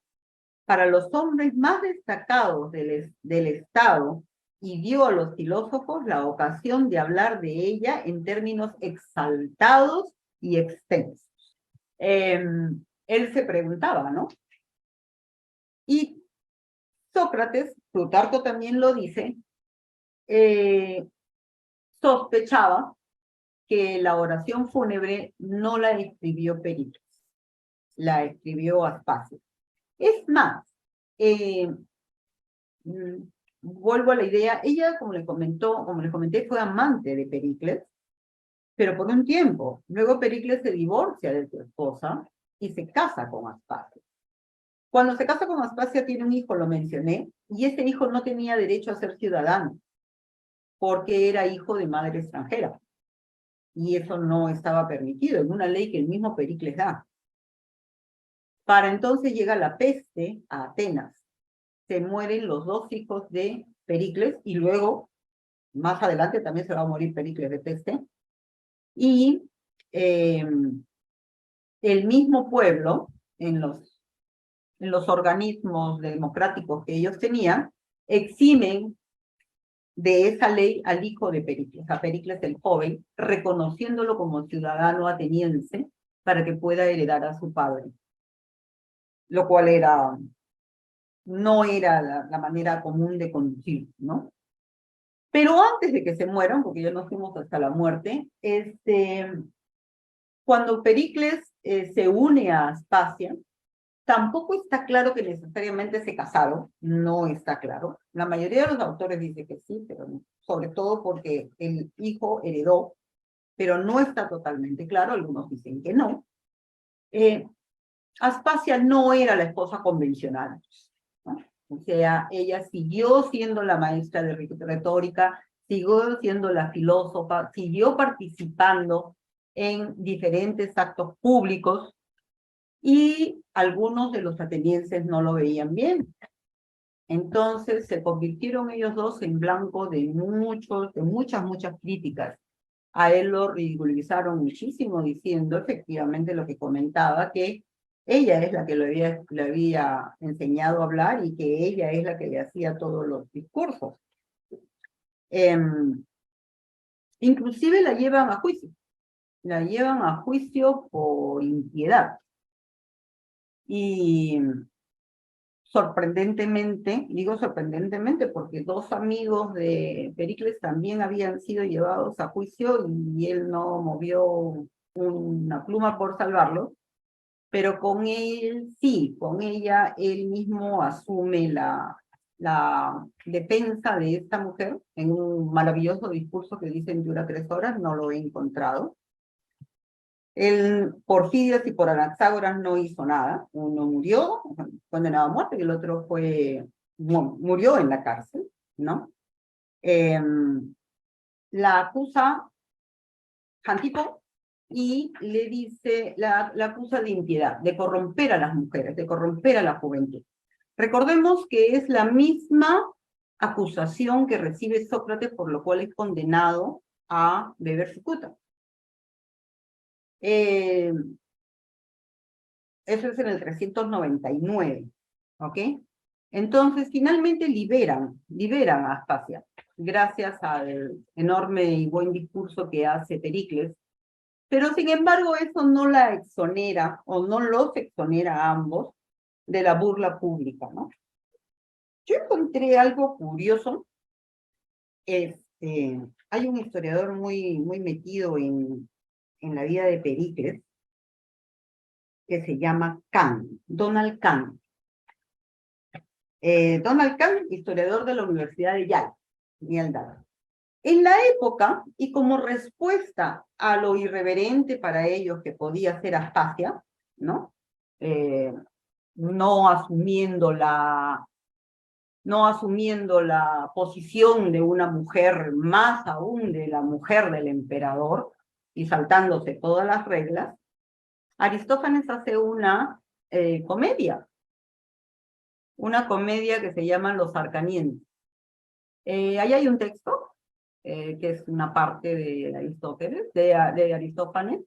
para los hombres más destacados del Estado y dio a los filósofos la ocasión de hablar de ella en términos exaltados y extensos? Él se preguntaba, ¿no? Y Sócrates, Plutarco también lo dice, sospechaba que la oración fúnebre no la escribió Pericles, la escribió Aspasia. Es más, vuelvo a la idea, ella, como les comenté, fue amante de Pericles, pero por un tiempo. Luego Pericles se divorcia de su esposa y se casa con Aspasia. Cuando se casa con Aspasia tiene un hijo, lo mencioné, y ese hijo no tenía derecho a ser ciudadano, porque era hijo de madre extranjera. Y eso no estaba permitido, en una ley que el mismo Pericles da. Para entonces llega la peste a Atenas. Se mueren los dos hijos de Pericles, y luego, más adelante, también se va a morir Pericles de peste. Y el mismo pueblo, en los organismos democráticos que ellos tenían, eximen de esa ley al hijo de Pericles, a Pericles el joven, reconociéndolo como ciudadano ateniense para que pueda heredar a su padre, lo cual no era la manera común de conducir, ¿no? Pero antes de que se mueran, porque ya nos fuimos hasta la muerte, cuando Pericles se une a Aspasia, tampoco está claro que necesariamente se casaron, no está claro. La mayoría de los autores dicen que sí, pero no, sobre todo porque el hijo heredó, pero no está totalmente claro, algunos dicen que no. Aspasia no era la esposa convencional, ¿no? O sea, ella siguió siendo la maestra de retórica, siguió siendo la filósofa, siguió participando en diferentes actos públicos, y algunos de los atenienses no lo veían bien. Entonces se convirtieron ellos dos en blanco de muchas críticas. A él lo ridiculizaron muchísimo diciendo efectivamente lo que comentaba, que ella es la que le había enseñado a hablar y que ella es la que le hacía todos los discursos. Inclusive la llevan a juicio. La llevan a juicio por impiedad. Y sorprendentemente, digo sorprendentemente porque dos amigos de Pericles también habían sido llevados a juicio y él no movió una pluma por salvarlos, pero con él sí, con ella él mismo asume la defensa de esta mujer en un maravilloso discurso que dicen dura 3 horas, no lo he encontrado. Por Fidias y por Anaxágoras no hizo nada. Uno murió, condenado a muerte, y el otro murió en la cárcel, ¿no? La acusa Jantipo y le dice, la acusa de impiedad, de corromper a las mujeres, de corromper a la juventud. Recordemos que es la misma acusación que recibe Sócrates, por lo cual es condenado a beber cicuta. Eso es en el 399, ¿ok? Entonces, finalmente liberan a Aspasia, gracias al enorme y buen discurso que hace Pericles, pero sin embargo eso no la exonera, o no los exonera a ambos, de la burla pública, ¿no? Yo encontré algo curioso. Hay un historiador muy metido en la vida de Pericles, que se llama Kahn, Donald Kahn. Donald Kahn, historiador de la Universidad de Yale. En la época, y como respuesta a lo irreverente para ellos que podía ser Aspasia, ¿no? No asumiendo la posición de una mujer, más aún de la mujer del emperador, y saltándose todas las reglas, Aristófanes hace una comedia que se llama Los Arcanienses. Ahí hay un texto, que es una parte de Aristóteles, de Aristófanes,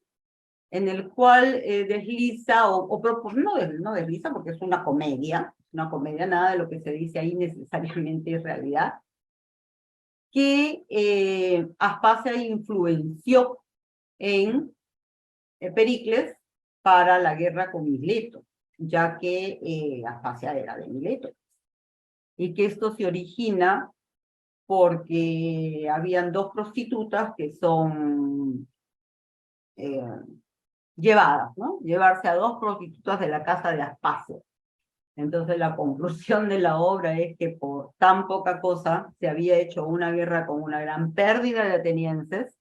en el cual desliza, no desliza porque es una comedia, nada de lo que se dice ahí necesariamente es realidad, que Aspasia influenció en Pericles para la guerra con Mileto, ya que Aspasia era de Mileto, y que esto se origina porque habían dos prostitutas que son llevadas, ¿no? Llevarse a dos prostitutas de la casa de Aspasia. Entonces la conclusión de la obra es que por tan poca cosa se había hecho una guerra con una gran pérdida de atenienses.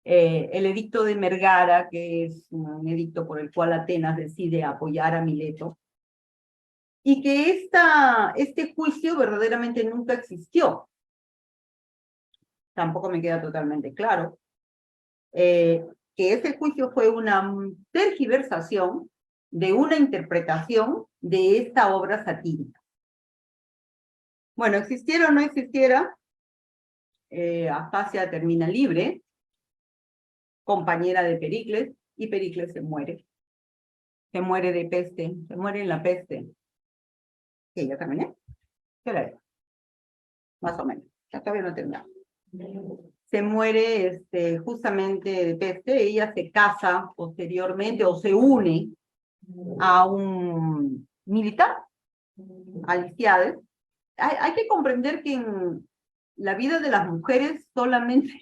El edicto de Mergara, que es un edicto por el cual Atenas decide apoyar a Mileto, y que este juicio verdaderamente nunca existió. Tampoco me queda totalmente claro. Que ese juicio fue una tergiversación de una interpretación de esta obra satírica. Bueno, existiera o no existiera, Aspasia termina libre, compañera de Pericles, y Pericles se muere. Se muere de peste, se muere en la peste. ¿Que yo terminé? ¿Qué hora es? Más o menos, ya todavía no termina. Se muere justamente de peste, ella se casa posteriormente o se une a un militar, Aliciades. Hay que comprender que en la vida de las mujeres solamente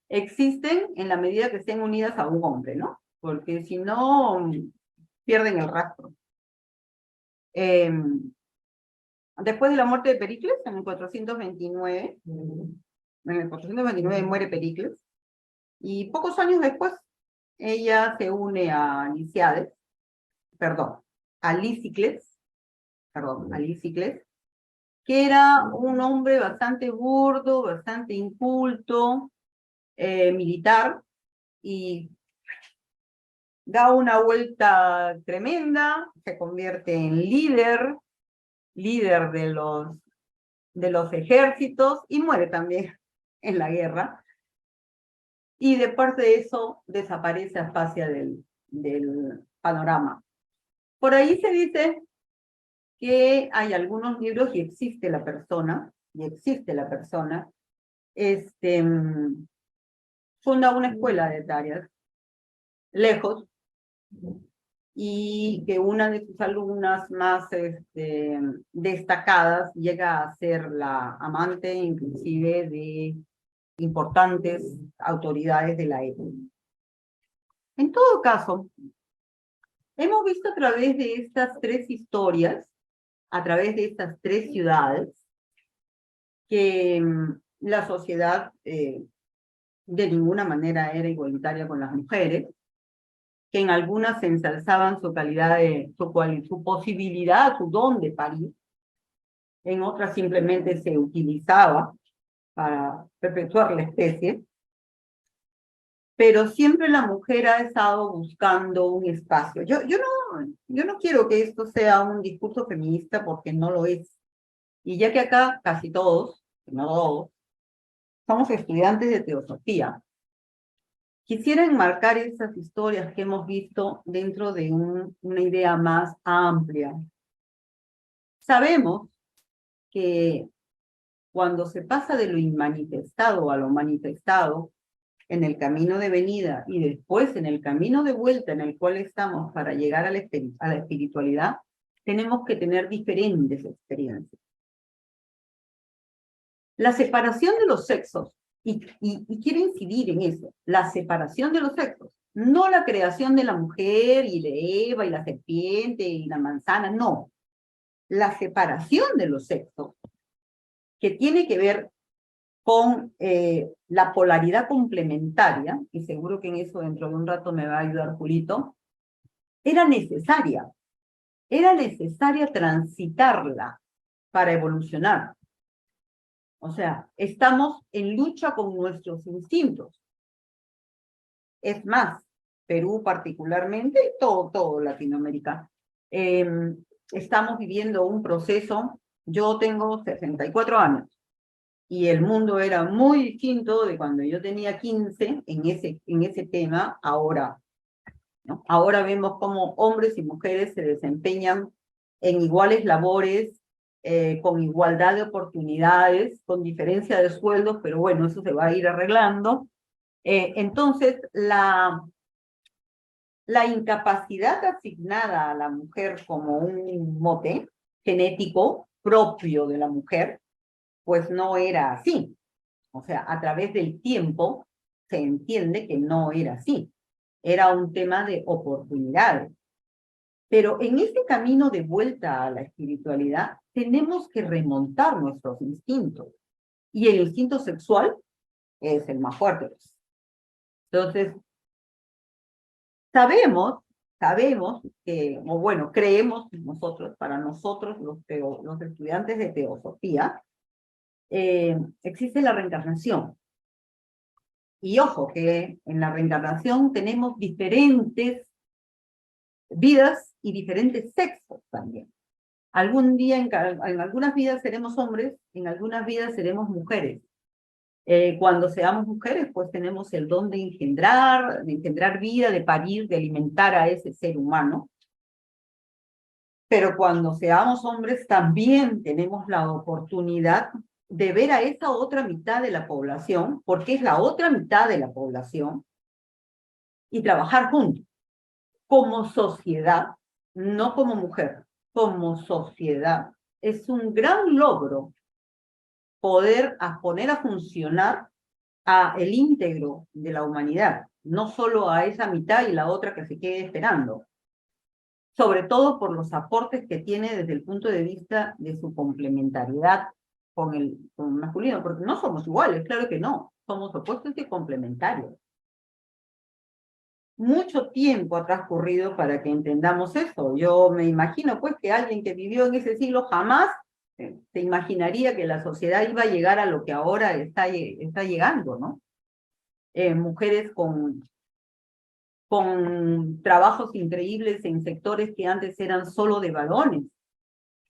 existen en la medida que estén unidas a un hombre, ¿no? Porque si no, pierden el rastro. Después de la muerte de Pericles, en el 429, muere Pericles, y pocos años después, ella se une a Aliciades, a Lisicles, que era un hombre bastante burdo, bastante inculto, militar, y da una vuelta tremenda, se convierte en líder de los ejércitos, y muere también en la guerra. Y de parte de eso desaparece Aspasia del panorama. Por ahí se dice que hay algunos libros y existe la persona, funda una escuela de Darias, lejos, y que una de sus alumnas más destacadas llega a ser la amante inclusive de importantes autoridades de la época. En todo caso, hemos visto a través de estas tres historias, a través de estas tres ciudades, que la sociedad de ninguna manera era igualitaria con las mujeres, que en algunas se ensalzaban su calidad, su posibilidad, su don de parir, en otras simplemente se utilizaba para perpetuar la especie, pero siempre la mujer ha estado buscando un espacio. Yo no quiero que esto sea un discurso feminista porque no lo es. Y ya que acá casi todos, no todos, somos estudiantes de teosofía, quisiera enmarcar esas historias que hemos visto dentro de una idea más amplia. Sabemos que cuando se pasa de lo inmanifestado a lo manifestado, en el camino de venida y después en el camino de vuelta en el cual estamos para llegar a la espiritualidad, tenemos que tener diferentes experiencias. La separación de los sexos, y quiero incidir en eso, la separación de los sexos, no la creación de la mujer y de Eva y la serpiente y la manzana, no. La separación de los sexos, que tiene que ver con la polaridad complementaria, y seguro que en eso dentro de un rato me va a ayudar Julito, era necesaria transitarla para evolucionar. O sea, estamos en lucha con nuestros instintos. Es más, Perú particularmente, todo Latinoamérica, estamos viviendo un proceso. Yo tengo 64 años, y el mundo era muy distinto de cuando yo tenía 15 en ese tema ahora, ¿no? Ahora vemos cómo hombres y mujeres se desempeñan en iguales labores, con igualdad de oportunidades, con diferencia de sueldos, pero bueno, eso se va a ir arreglando. Entonces, la incapacidad asignada a la mujer como un mote genético propio de la mujer, pues no era así. O sea, a través del tiempo se entiende que no era así. Era un tema de oportunidades. Pero en este camino de vuelta a la espiritualidad, tenemos que remontar nuestros instintos. Y el instinto sexual es el más fuerte. Entonces, sabemos que, o bueno, creemos nosotros, para nosotros los estudiantes de teosofía, existe la reencarnación. Y ojo, que en la reencarnación tenemos diferentes vidas y diferentes sexos también. Algún día, en algunas vidas seremos hombres, en algunas vidas seremos mujeres. Cuando seamos mujeres, pues tenemos el don de engendrar vida, de parir, de alimentar a ese ser humano. Pero cuando seamos hombres, también tenemos la oportunidad de ver a esa otra mitad de la población, porque es la otra mitad de la población, y trabajar juntos, como sociedad, no como mujer, como sociedad. Es un gran logro poder poner a funcionar a el íntegro de la humanidad, no solo a esa mitad y la otra que se quede esperando, sobre todo por los aportes que tiene desde el punto de vista de su complementariedad con el masculino, porque no somos iguales, claro que no, somos opuestos y complementarios. Mucho tiempo ha transcurrido para que entendamos eso. Yo me imagino pues que alguien que vivió en ese siglo jamás se imaginaría que la sociedad iba a llegar a lo que ahora está llegando, ¿no? Mujeres con trabajos increíbles en sectores que antes eran solo de varones.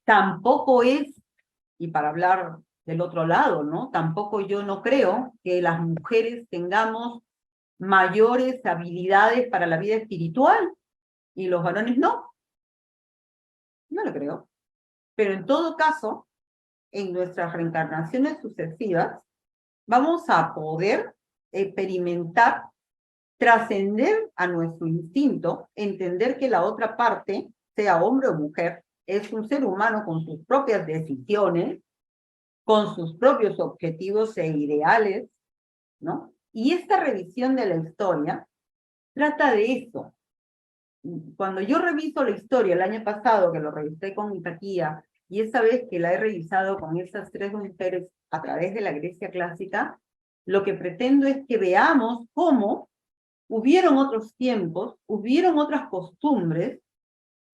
Tampoco es, y para hablar del otro lado, ¿no? Tampoco yo no creo que las mujeres tengamos mayores habilidades para la vida espiritual y los varones no. No lo creo. Pero en todo caso, en nuestras reencarnaciones sucesivas, vamos a poder experimentar, trascender a nuestro instinto, entender que la otra parte, sea hombre o mujer, es un ser humano con sus propias decisiones, con sus propios objetivos e ideales, ¿no? Y esta revisión de la historia trata de eso. Cuando yo reviso la historia el año pasado, que lo revisé con mi tía, y esta vez que la he revisado con esas tres mujeres a través de la Grecia clásica, lo que pretendo es que veamos cómo hubieron otros tiempos, hubieron otras costumbres,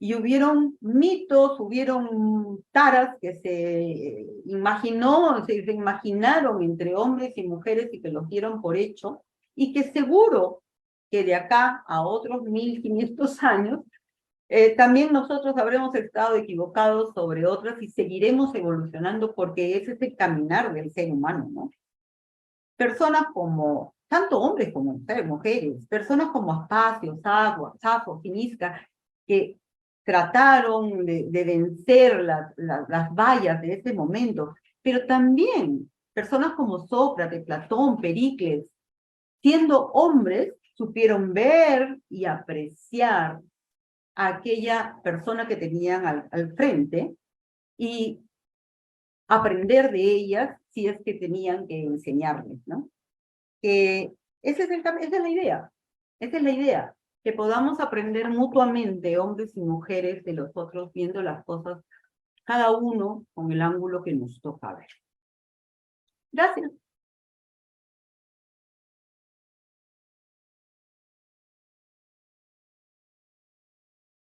y hubieron mitos, hubieron taras que se imaginaron entre hombres y mujeres y que los dieron por hecho, y que seguro que de acá a otros 1500 años, también nosotros habremos estado equivocados sobre otras y seguiremos evolucionando porque ese es el caminar del ser humano, ¿no? Personas como, tanto hombres como mujeres, personas como Aspasia, Safo, Cinisca, que trataron de vencer las vallas de ese momento, pero también personas como Sócrates, Platón, Pericles, siendo hombres, supieron ver y apreciar a aquella persona que tenían al frente y aprender de ellas si es que tenían que enseñarles, ¿no? Que esa es la idea, esa es la idea, que podamos aprender mutuamente, hombres y mujeres, de los otros, viendo las cosas, cada uno con el ángulo que nos toca ver. Gracias.